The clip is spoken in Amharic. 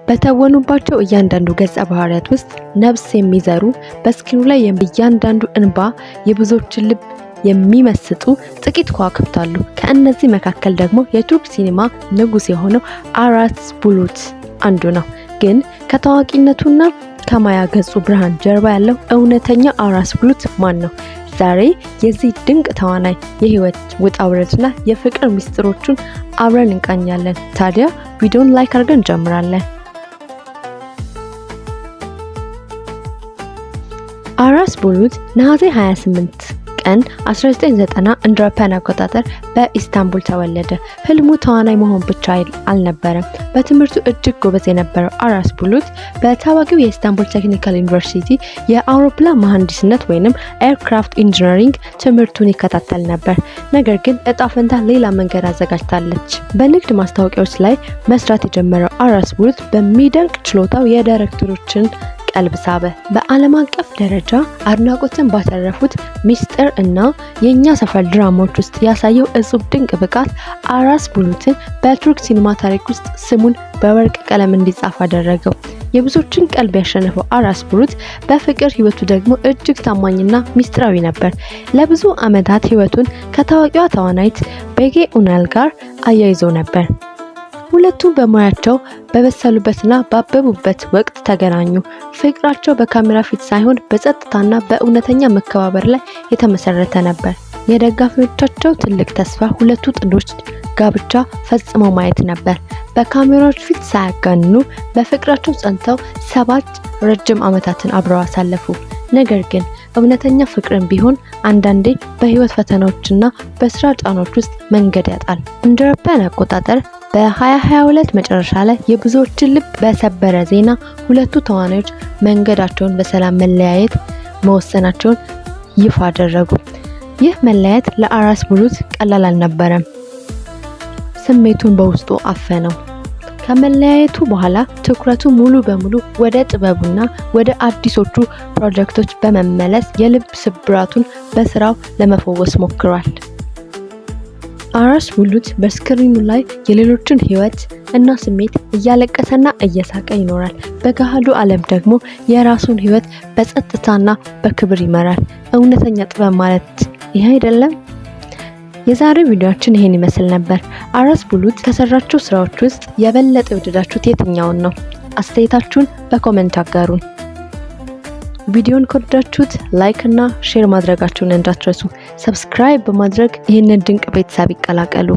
በተወኑባቸው እያንዳንዱ ገጸ ባህሪያት ውስጥ ነፍስ የሚዘሩ በስክሪኑ ላይ እያንዳንዱ እንባ የብዙዎችን ልብ የሚመስጡ ጥቂት ከዋክብት አሉ። ከእነዚህ መካከል ደግሞ የቱርክ ሲኒማ ንጉስ የሆነው አራስ ቡሉት አንዱ ነው። ግን ከታዋቂነቱና ከማያ ገጹ ብርሃን ጀርባ ያለው እውነተኛ አራስ ቡሉት ማን ነው? ዛሬ የዚህ ድንቅ ተዋናይ የህይወት ውጣ ውረድና የፍቅር ሚስጥሮቹን አብረን እንቃኛለን። ታዲያ ቪዲዮን ላይክ አድርገን እንጀምራለን። አራስ ቡሉት ነሐሴ 28 ቀን 1990 እንደ አውሮፓውያን አቆጣጠር በኢስታንቡል ተወለደ። ህልሙ ተዋናይ መሆን ብቻ አልነበረም። በትምህርቱ እጅግ ጎበዝ የነበረው አራስ ቡሉት በታዋቂው የኢስታንቡል ቴክኒካል ዩኒቨርሲቲ የአውሮፕላን መሐንዲስነት ወይንም ኤርክራፍት ኢንጂነሪንግ ትምህርቱን ይከታተል ነበር። ነገር ግን እጣ ፈንታ ሌላ መንገድ አዘጋጅታለች። በንግድ ማስታወቂያዎች ላይ መስራት የጀመረው አራስ ቡሉት በሚደንቅ ችሎታው የዳይሬክተሮችን ቀልብ ሳበ። በዓለም አቀፍ ደረጃ አድናቆትን ባተረፉት ሚስጥር እና የኛ ሰፈር ድራማዎች ውስጥ ያሳየው እጹብ ድንቅ ብቃት አራስ ቡሉትን በቱርክ ሲኒማ ታሪክ ውስጥ ስሙን በወርቅ ቀለም እንዲጻፍ አደረገው። የብዙዎችን ቀልብ ያሸነፈው አራስ ቡሉት በፍቅር ህይወቱ ደግሞ እጅግ ታማኝና ሚስጥራዊ ነበር። ለብዙ ዓመታት ህይወቱን ከታዋቂዋ ተዋናይት ቤጌ ኡናል ጋር አያይዞ ነበር። ሁለቱም በሙያቸው በበሰሉበትና ባበቡበት ወቅት ተገናኙ። ፍቅራቸው በካሜራ ፊት ሳይሆን በጸጥታና በእውነተኛ መከባበር ላይ የተመሰረተ ነበር። የደጋፊዎቻቸው ትልቅ ተስፋ ሁለቱ ጥንዶች ጋብቻ ፈጽመው ማየት ነበር። በካሜራዎች ፊት ሳያጋንኑ በፍቅራቸው ጸንተው 7 ረጅም ዓመታትን አብረው አሳለፉ። ነገር ግን እውነተኛ ፍቅርን ቢሆን አንዳንዴ በህይወት ፈተናዎችና በስራ ጫናዎች ውስጥ መንገድ ያጣል። እንደ አውሮፓውያን አቆጣጠር በ2022 መጨረሻ ላይ የብዙዎችን ልብ በሰበረ ዜና ሁለቱ ተዋናዮች መንገዳቸውን በሰላም መለያየት መወሰናቸውን ይፋ አደረጉ። ይህ መለያየት ለአራስ ቡሉት ቀላል አልነበረም። ስሜቱን በውስጡ አፈነው። ከመለያየቱ በኋላ ትኩረቱ ሙሉ በሙሉ ወደ ጥበቡና ወደ አዲሶቹ ፕሮጀክቶች በመመለስ የልብ ስብራቱን በስራው ለመፈወስ ሞክሯል። አራስ ቡሉት በስክሪኑ ላይ የሌሎችን ህይወት እና ስሜት እያለቀሰና እየሳቀ ይኖራል። በገሃዱ ዓለም ደግሞ የራሱን ህይወት በጸጥታና በክብር ይመራል። እውነተኛ ጥበብ ማለት ይሄ አይደለም? የዛሬው ቪዲዮአችን ይሄን ይመስል ነበር። አራስ ቡሉት ከሰራቸው ስራዎች ውስጥ የበለጠ ወደዳችሁት የትኛውን ነው? አስተያየታችሁን በኮሜንት አጋሩን። ቪዲዮን ከወደዳችሁት ላይክ እና ሼር ማድረጋችሁን እንዳትረሱ። ሰብስክራይብ በማድረግ ይህንን ድንቅ ቤተሰብ ይቀላቀሉ።